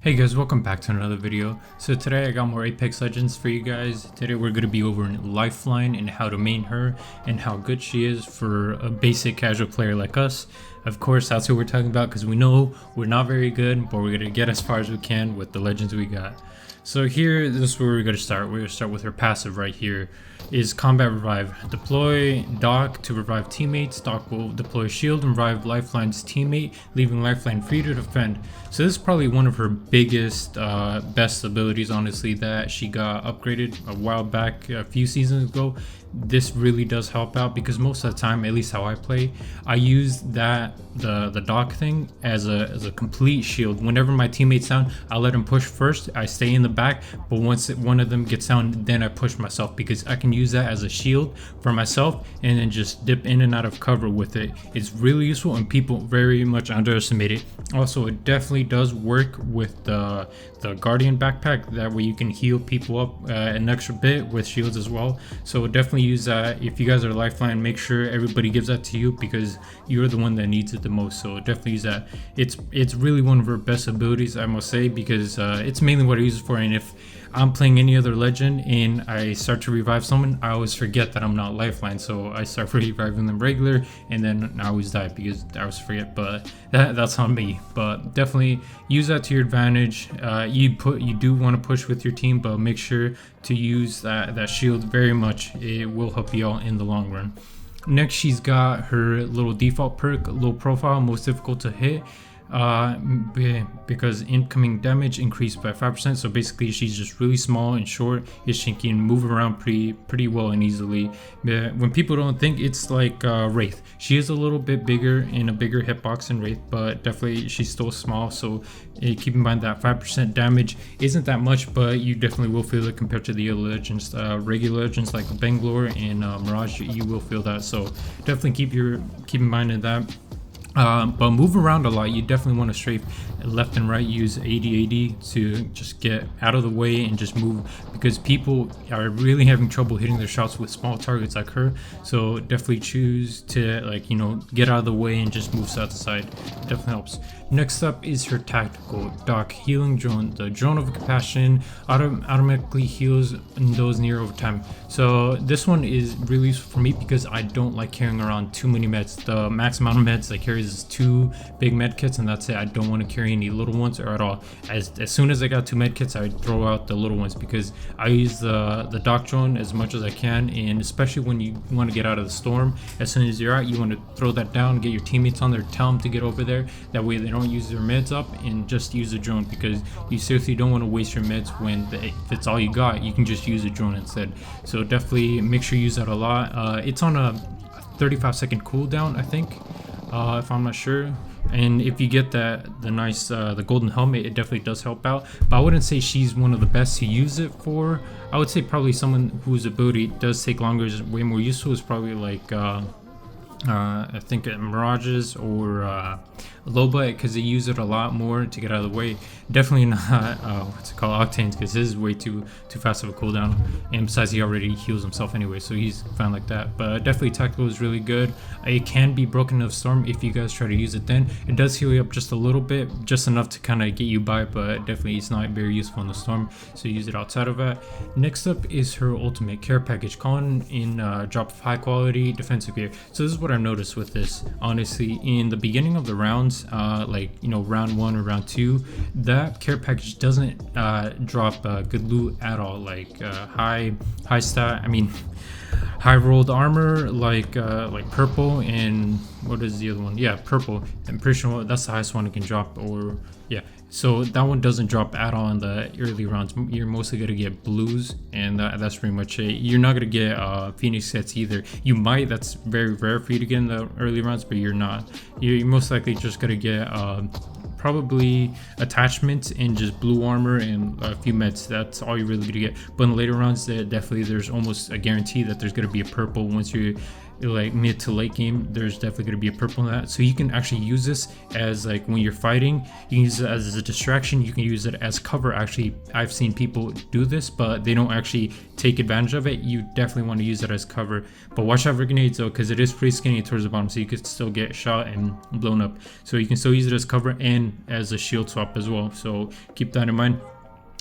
Hey guys, welcome back to another video. So today I got more Apex Legends for you guys. Today we're going to be over in Lifeline and how to main her and how good she is for a basic casual player like us. Of course, that's what we're talking about because we know we're not very good, but we're going to get as far as we can with the legends we got. So here, this is where we're going to start. We're going to start with her passive right here. Is Combat Revive. Deploy Doc to revive teammates. Doc will deploy Shield and revive Lifeline's teammate, leaving Lifeline free to defend. So this is probably one of her biggest, best abilities, honestly, that she got upgraded a while back, a few seasons ago. This really does help out because most of the time, at least how I play, I use that the Doc thing as a complete shield. Whenever my teammates down, I let them push first. I stay in the back, but once one of them gets down, then I push myself because I can use that as a shield for myself and then just dip in and out of cover with it. It's really useful and people very much underestimate it. Also, it definitely does work with the Guardian backpack. That way you can heal people up an extra bit with shields as well. So definitely use that. If you guys are Lifeline, make sure everybody gives that to you because you're the one that needs it the most. So definitely use that. It's really one of her best abilities, I must say, because it's mainly what I use it for. And if I'm playing any other legend and I start to revive someone, I always forget that I'm not Lifeline, so I start reviving them regular and then I always die because I always forget. But that's on me. But definitely use that to your advantage. You do want to push with your team, but make sure to use that shield very much. It will help you out in the long run. Next, she's got her little default perk, low profile, most difficult to hit. Because incoming damage increased by 5%. So basically she's just really small and short, she can move around pretty well and easily. When people don't think, it's like Wraith. She is a little bit bigger in a bigger hitbox than Wraith, but definitely she's still small. So keep in mind that 5% damage isn't that much, but you definitely will feel it compared to the other legends. Regular legends like Bangalore and Mirage, you will feel that. So definitely keep in mind of that. But move around a lot. You definitely want to strafe left and right, use 80 to just get out of the way and just move, because people are really having trouble hitting their shots with small targets like her. So definitely choose to, like, get out of the way and just move side to side. It definitely helps. Next up is her tactical Doc healing drone. The drone of compassion automatically heals those near over time. So this one is really useful for me because I don't like carrying around too many meds. The max amount of meds I carry is 2 big med kits and that's it. I don't want to carry any little ones or at all. As soon as I got 2 med kits, I throw out the little ones because I use the Doc drone as much as I can, and especially when you want to get out of the storm, as soon as you're out, you want to throw that down, get your teammates on there, tell them to get over there. That way they don't use their meds up and just use the drone, because you seriously don't want to waste your meds when if it's all you got, you can just use a drone instead. So definitely make sure you use that a lot. It's on a 35-second cooldown, I think, if I'm not sure. And if you get the golden helmet, it definitely does help out. But I wouldn't say she's one of the best to use it for. I would say probably someone whose ability does take longer, is way more useful, is probably like I think Mirages or Loba, because they use it a lot more to get out of the way. Definitely not Octanes, because his is way too fast of a cooldown, and besides he already heals himself anyway, so he's fine like that. But definitely tactical is really good. It can be broken in a storm if you guys try to use it. Then it does heal you up just a little bit, just enough to kind of get you by, but definitely it's not very useful in the storm, so use it outside of that. Next up is her ultimate care package, calling in drop of high quality defensive gear. So this is what I've noticed with this, honestly. In the beginning of the rounds, round 1 or round 2, that care package doesn't drop good loot at all, like high rolled armor, like purple, and what is the other one? Yeah, purple. I'm pretty sure that's the highest one it can drop, or yeah. So that one doesn't drop at all in the early rounds. You're mostly gonna get blues, and that's pretty much it. You're not gonna get Phoenix sets either. You might, that's very rare for you to get in the early rounds, but you're not. You're most likely just gonna get probably attachments and just blue armor and a few meds. That's all you're really gonna get. But in the later rounds, there's almost a guarantee that there's gonna be a purple once you like mid to late game, there's definitely going to be a purple in that. So you can actually use this as like when you're fighting, you can use it as a distraction, you can use it as cover. Actually, I've seen people do this, but they don't actually take advantage of it. You definitely want to use it as cover, but watch out for grenades though, because it is pretty skinny towards the bottom, so you could still get shot and blown up. So you can still use it as cover and as a shield swap as well, so keep that in mind.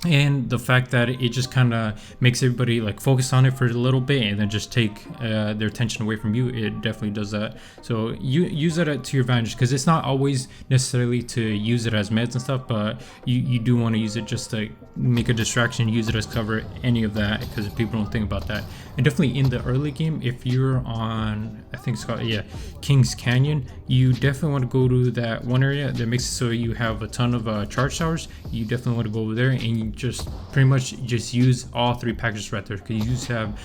And the fact that it just kind of makes everybody like focus on it for a little bit and then just take their attention away from you, it definitely does that. So you use it to your advantage, because it's not always necessarily to use it as meds and stuff, but you do want to use it just to make a distraction, use it as cover, any of that, because people don't think about that. And definitely in the early game, if you're on, I think it's called, yeah, King's Canyon, you definitely want to go to that one area that makes it so you have a ton of charge towers. You definitely want to go over there and you just pretty much just use all 3 packages right there, because you just have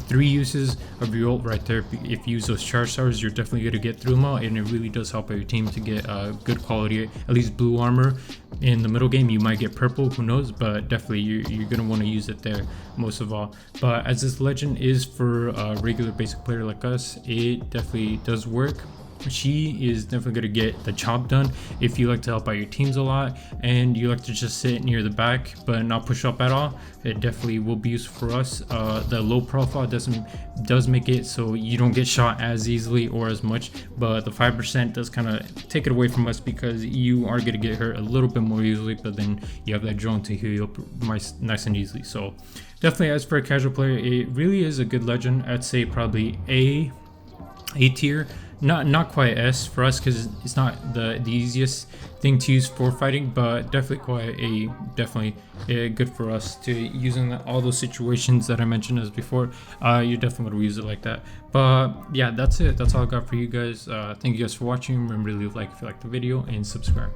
3 uses of your ult right there. If you use those charge towers, you're definitely going to get through them all, and it really does help out your team to get good quality, at least blue armor. In the middle game, you might get purple, who knows, but definitely you're going to want to use it there most of all. But as this legend is for a regular basic player like us, it definitely does work. She is definitely going to get the job done if you like to help out your teams a lot and you like to just sit near the back but not push up at all. It definitely will be useful for us. The low profile does make it so you don't get shot as easily or as much, but the 5% does kind of take it away from us, because you are going to get hurt a little bit more easily, but then you have that drone to heal you up nice and easily. So definitely, as for a casual player, it really is a good legend. I'd say probably A tier. Not quite S for us, because it's not the easiest thing to use for fighting, but definitely quite definitely good for us to use in all those situations that I mentioned as before. You definitely want to use it like that. But yeah, that's it. That's all I got for you guys. Thank you guys for watching. Remember to leave a like if you liked the video and subscribe.